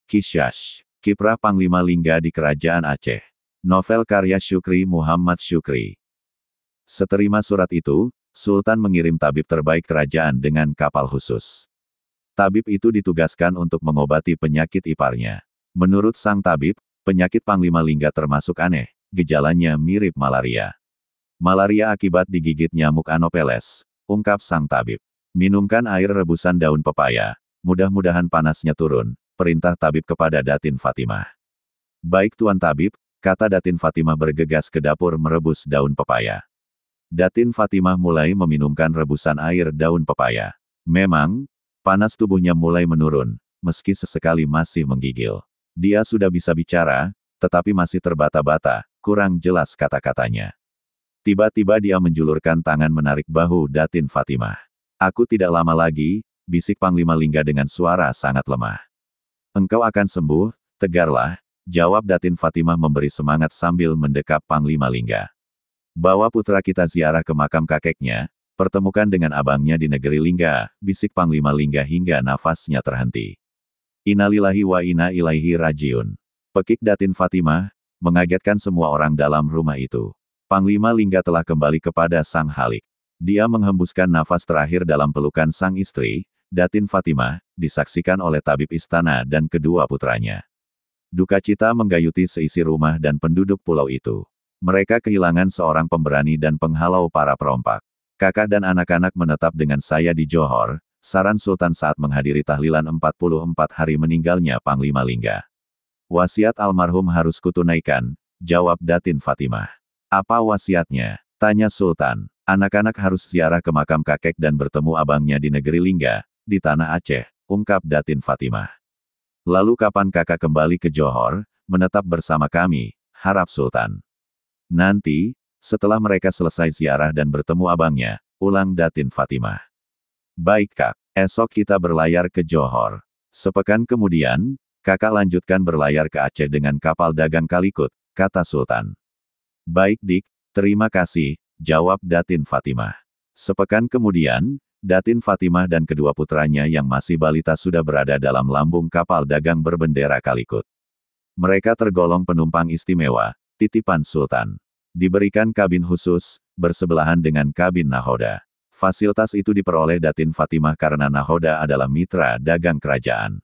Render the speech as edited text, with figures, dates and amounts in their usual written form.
Kisyash, Kiprah Panglima Lingga di Kerajaan Aceh. Novel karya Syukri Muhammad Syukri. Seterima surat itu, Sultan mengirim tabib terbaik kerajaan dengan kapal khusus. Tabib itu ditugaskan untuk mengobati penyakit iparnya. Menurut sang tabib, penyakit Panglima Lingga termasuk aneh, gejalanya mirip malaria. Malaria akibat digigit nyamuk Anopheles, ungkap sang tabib. Minumkan air rebusan daun pepaya, mudah-mudahan panasnya turun, perintah tabib kepada Datin Fatimah. Baik Tuan Tabib, kata Datin Fatimah bergegas ke dapur merebus daun pepaya. Datin Fatimah mulai meminumkan rebusan air daun pepaya. Memang, panas tubuhnya mulai menurun, meski sesekali masih menggigil. Dia sudah bisa bicara, tetapi masih terbata-bata, kurang jelas kata-katanya. Tiba-tiba dia menjulurkan tangan menarik bahu Datin Fatimah. Aku tidak lama lagi, bisik Panglima Lingga dengan suara sangat lemah. Engkau akan sembuh, tegarlah, jawab Datin Fatimah memberi semangat sambil mendekap Panglima Lingga. Bawa putra kita ziarah ke makam kakeknya, pertemukan dengan abangnya di negeri Lingga, bisik Panglima Lingga hingga nafasnya terhenti. Innalillahi wa inna ilaihi rajiun. Pekik Datin Fatimah, mengagetkan semua orang dalam rumah itu. Panglima Lingga telah kembali kepada sang Halik. Dia menghembuskan nafas terakhir dalam pelukan sang istri, Datin Fatimah, disaksikan oleh tabib istana dan kedua putranya. Duka cita menggayuti seisi rumah dan penduduk pulau itu. Mereka kehilangan seorang pemberani dan penghalau para perompak. Kakak dan anak-anak menetap dengan saya di Johor, saran Sultan saat menghadiri tahlilan 44 hari meninggalnya Panglima Lingga. Wasiat almarhum harus kutunaikan, jawab Datin Fatimah. Apa wasiatnya? Tanya Sultan. Anak-anak harus ziarah ke makam kakek dan bertemu abangnya di negeri Lingga, di tanah Aceh, ungkap Datin Fatimah. Lalu kapan kakak kembali ke Johor, menetap bersama kami, harap Sultan. Nanti, setelah mereka selesai ziarah dan bertemu abangnya, ulang Datin Fatimah. Baik kak, esok kita berlayar ke Johor. Sepekan kemudian, kakak lanjutkan berlayar ke Aceh dengan kapal dagang Kalikut, kata Sultan. Baik dik, terima kasih, jawab Datin Fatimah. Sepekan kemudian, Datin Fatimah dan kedua putranya yang masih balita sudah berada dalam lambung kapal dagang berbendera Kalikut. Mereka tergolong penumpang istimewa, titipan Sultan. Diberikan kabin khusus, bersebelahan dengan kabin nahoda. Fasilitas itu diperoleh Datin Fatimah karena nahoda adalah mitra dagang kerajaan.